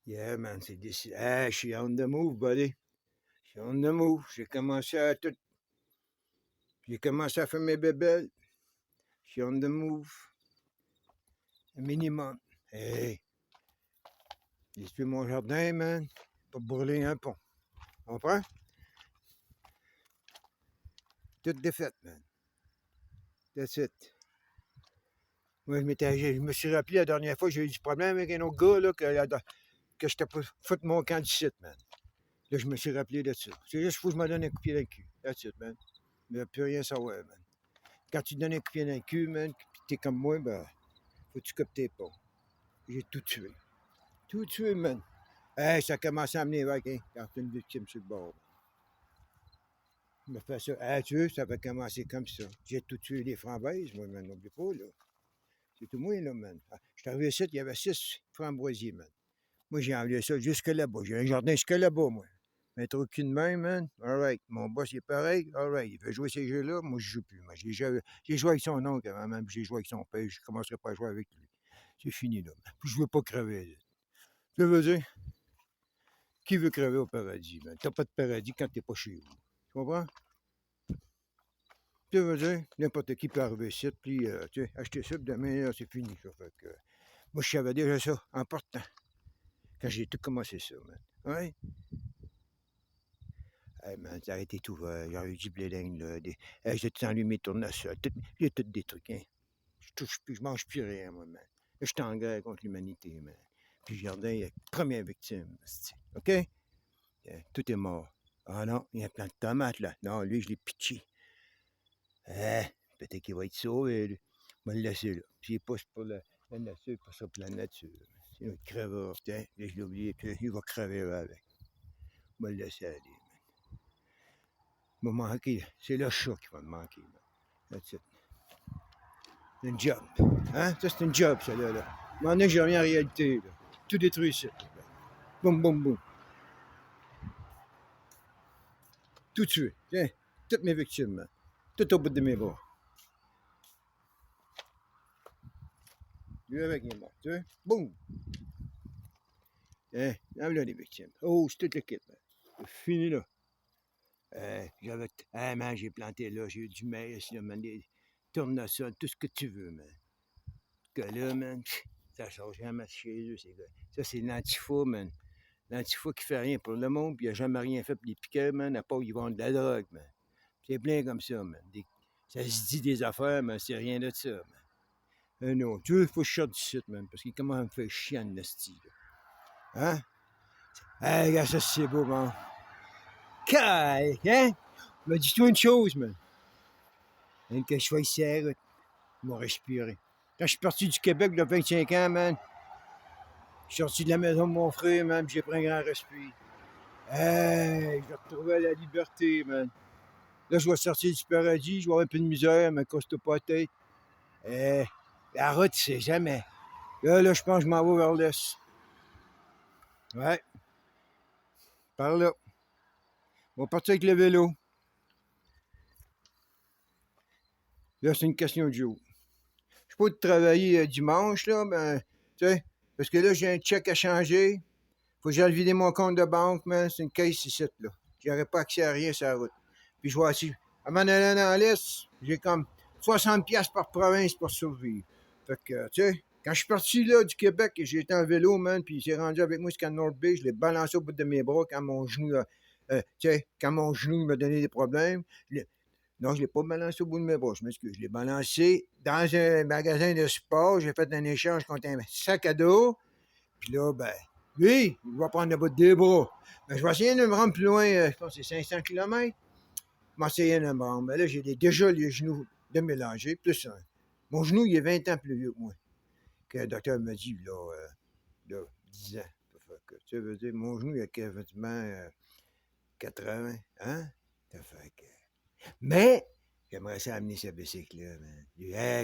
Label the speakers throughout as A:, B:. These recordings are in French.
A: Yeah, man, c'est décidé. Hey, je suis on the move, buddy. Je suis on the move. J'ai commencé à faire mes bébelles. Je suis on the move. Un minimum. Hey, j'ai tué mon jardin, man. Pour brûler un pont. Tu comprends? Toute défaite, man. That's it. Moi, je me suis rappelé la dernière fois que j'ai eu du problème avec un autre gars, là, que j'étais pas foutu mon camp du site, man. Là, je me suis rappelé de ça. C'est juste qu'il faut que je me donne un coup de pied dans le cul. That's it, man. Mais plus rien savoir, man. Quand tu te donnes un coup de pied dans le cul, man, pis t'es comme moi, ben, faut que tu copes tes pas. J'ai tout tué. Tout tué, man. Hey, ça a commencé à amener avec, hein, quand t'es une victime sur le bord. Je me fais ça. Hey, tu veux, ça va commencer comme ça. J'ai tout tué les framboises, moi, man. N'oublie pas, là. C'est tout moi, là, man. Ah, je suis arrivé ici, il y avait 6 framboisiers, man. Moi, j'ai enlevé ça jusque là-bas. J'ai un jardin jusque là-bas, moi. Mettre aucune main, man. All right. Mon boss, il est pareil. All right. Il veut jouer ces jeux-là. Moi, je joue plus. Moi, j'ai joué avec son oncle avant, même. J'ai joué avec son père. Je ne commencerai pas à jouer avec lui. C'est fini, là. Puis, je veux pas crever, là. Ça veut dire, qui veut crever au paradis, man? T'as pas de paradis quand t'es pas chez vous. Tu comprends? Ça veut dire, n'importe qui peut arriver ici, puis, tu sais, acheter ça, puis demain, là, c'est fini, ça. Fait que, moi, je savais déjà ça, en partant, quand j'ai tout commencé ça, man. Ouais? Hey, man, ça a été tout, j'aurais eu du blé d'Inde, là. J'ai tout enlevé mes tournesols, j'ai tout des trucs, hein. Je touche plus, je mange plus rien, moi, man. Là, je suis en guerre contre l'humanité, man. Puis, le jardin, il y a première victime, OK? Tout est mort. Ah non, il y a plein de tomates, là. Non, lui, je l'ai pitché. Peut-être qu'il va être sauvé, lui. Je vais le laisser, là. S'il pousse pour la nature, il poussera pour la nature. Sinon, il crèvera, tiens. Là, je l'ai oublié, puis il va crever avec. Je vais le laisser aller, man. Il va manquer. C'est le chat qui va me manquer, man. That's it. C'est une job. Hein? Ça, c'est une job, ça, là. À un moment donné, je reviens en réalité, là. Tout détruit, ça. Boum, boum, boum. Tout tué. Tiens, toutes mes victimes, man. Tout au bout de mes bras. Lui avec, il est mort. Tu vois? Boum! Hein? Là, les victimes. Oh, c'est toute l'équipe, man. C'est fini, là. Man, j'ai planté là, j'ai eu du maïs, là, man, des tournesols, tout ce que tu veux, man. Que là, man, ça sort jamais de chez eux, ces gars. Ça, c'est l'antifa, man. L'antifa qui fait rien pour le monde, puis il a jamais rien fait pour les piqueurs, man, à part qu'ils vendent de la drogue, man. C'est plein comme ça, man. Ça se dit des affaires, mais c'est rien de ça, man. Non, tu veux, faut que je sorte du site, man, parce qu'il commence à me faire chier en esti, là. Hein? Hey, gars, ça, c'est beau, man. Caille, hein? Mais dis-toi une chose, man. Même que je sois ici, je vais respirer. Quand je suis parti du Québec, il y a 25 ans, man, je suis sorti de la maison de mon frère, man, puis j'ai pris un grand respire. Hey, je vais retrouver la liberté, man. Là, je vais sortir du paradis, je vais avoir un peu de misère, mais casse pas la tête. La route, c'est jamais. Là, je pense que je m'en vais vers l'est. Ouais. Par là. On va partir avec le vélo. Là, c'est une question de jour. Je peux pas travailler dimanche, là, ben, tu sais, parce que là, j'ai un chèque à changer. Faut que j'aille vider mon compte de banque, man. C'est une caisse ici, là. J'aurais pas accès à rien sur la route. Puis je vois aussi. À m'en allant dans l'Est, j'ai comme 60$ par province pour survivre. Fait que, tu sais, quand je suis parti là du Québec, j'ai été en vélo, man, puis il s'est rendu avec moi jusqu'à North Bay, je l'ai balancé au bout de mes bras quand mon genou, tu sais, quand mon genou m'a donné des problèmes. Non, je ne l'ai pas balancé au bout de mes bras, je m'excuse. Je l'ai balancé dans un magasin de sport. J'ai fait un échange contre un sac à dos. Puis là, ben, lui, il va prendre le bout des bras. Ben, je vais essayer de me rendre plus loin, je pense que c'est 500 km. Je vais essayer de me rendre. Ben là, j'ai déjà les genoux de mélanger, plus un. Mon genou, il est 20 ans plus vieux que moi. Que le docteur m'a dit, là 10 ans. Que, tu veux dire, mon genou, il a quasiment 80, hein? Ça fait que... Mais, j'aimerais ça amener ce bicycle-là, man.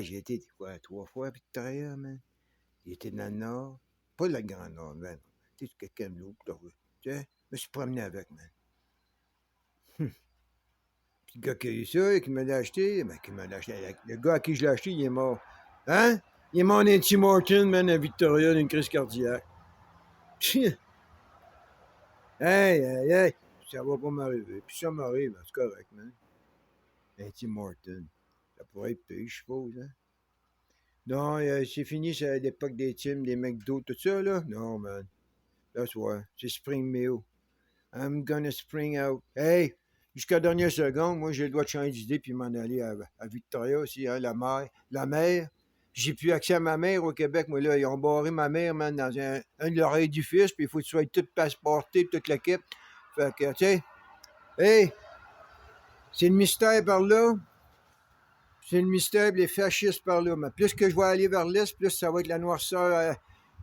A: J'ai été, quoi, 3 fois à Victoria, man. J'ai été dans le Nord. Pas le Grand Nord, man. Tu sais, quelqu'un de l'autre, tu sais. Je me suis promené avec, man. Puis le gars qui a eu ça, qui me l'a acheté, ben, le gars à qui je l'ai acheté, il est mort. Hein? Il est mort d'un Tim Horton, man, à Victoria, d'une crise cardiaque. Hey, hey, hey, ça va pas m'arriver. Puis ça m'arrive, c'est correct, man. Un Tim Horton. Ça pourrait être pire, je suppose, hein. Non, c'est fini, c'est à l'époque des Tim, des McDo, tout ça, là. Non, man. That's why. C'est Spring Meal. I'm gonna spring out. Hey, jusqu'à la dernière seconde, moi, j'ai le droit de changer d'idée puis m'en aller à Victoria aussi, hein, la mer. La mer. J'ai plus accès à ma mère au Québec, moi, là. Ils ont barré ma mère, man, dans un de leurs édifices, puis il faut que tu sois tout passeporté, toute l'équipe. Fait que, tu sais, hey, c'est le mystère par là. C'est le mystère les fascistes par là. Mais plus que je vais aller vers l'Est, plus ça va être la noirceur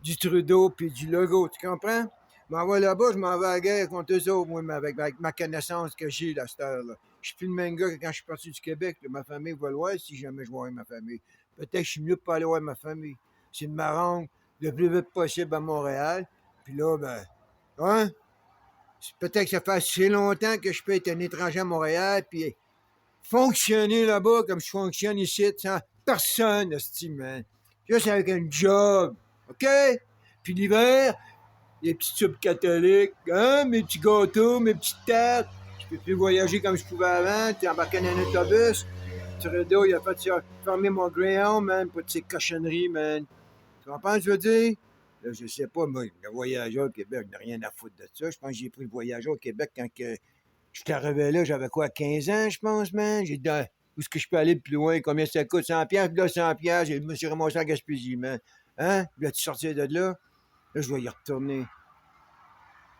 A: du Trudeau puis du logo. Tu comprends? Je m'en vais là-bas, je m'en vais à la guerre contre eux autres, moi, avec ma connaissance que j'ai à cette heure-là. Je suis plus le même gars que quand je suis parti du Québec. Là. Ma famille va le voir si jamais je vois ma famille. Peut-être que je suis mieux de pas aller voir ma famille. C'est de me rendre le plus vite possible à Montréal. Puis là, ben, hein? Peut-être que ça fait assez longtemps que je peux être un étranger à Montréal, puis fonctionner là-bas comme je fonctionne ici, sans personne, man. Juste avec un job. OK? Puis l'hiver, les petits tubes catholiques, hein? Mes petits gâteaux, mes petites tartes. Je peux plus voyager comme je pouvais avant. T'es embarqué dans un autobus. Trudeau, il a fait fermer mon Greyhound, man, pour ces cochonneries, man. Tu comprends ce que je veux dire? Là, je sais pas, moi, le voyageur au Québec, n'a rien à foutre de ça. Je pense que j'ai pris le voyageur au Québec quand j'étais arrivé là, j'avais quoi, 15 ans, je pense, man? J'ai dit, où est-ce que je peux aller de plus loin? Combien ça coûte? 100 piastres? Là, 100 piastres. Je me suis ramassé en Gaspésie, man. Hein? Vas-tu sortir de là? Là, je vais y retourner.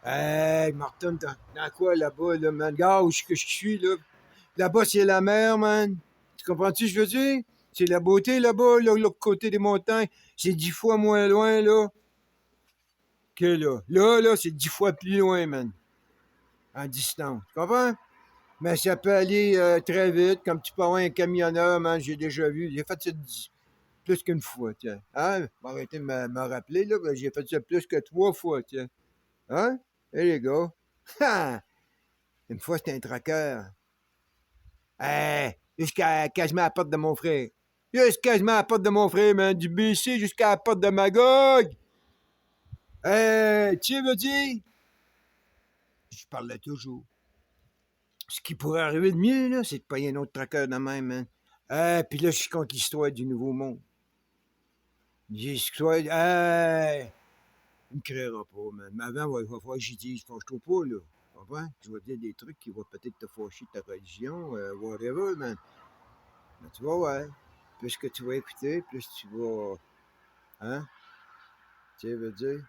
A: Hey, Martin, dans quoi là-bas, là, man? Regarde où je suis, là. Là-bas, c'est la mer, man. Tu comprends-tu ce que je veux dire? C'est la beauté là-bas, là, l'autre côté des montagnes. C'est 10 fois moins loin, là, que là. Là, c'est 10 fois plus loin, man. En distance. Tu comprends? Mais ça peut aller très vite, comme tu peux avoir un camionneur, man, j'ai déjà vu. J'ai fait ça plus qu'une fois, tiens. Hein? Arrêtez de me rappeler, là, j'ai fait ça plus que 3 fois, tiens. Hein? Et les gars? Ha! Une fois, c'était un traqueur. Jusqu'à quasiment à la porte de mon frère. Juste quasiment à la porte de mon frère, man. Du BC jusqu'à la porte de Magog. Tu veux dire? Je parlais toujours. Ce qui pourrait arriver de mieux, là, c'est de payer un autre traqueur de même, man. Puis là, je suis contre l'histoire du Nouveau Monde. L'histoire. Il me créera pas, man. Mais avant, il va falloir que j'y dise, fâche-toi pas, là. Tu comprends? Je vais te dire des trucs qui vont peut-être te fâcher de ta religion, whatever, man. Mais tu vas ouais. Plus que tu vas écouter, plus tu vas. Hein? Tu sais, veux dire?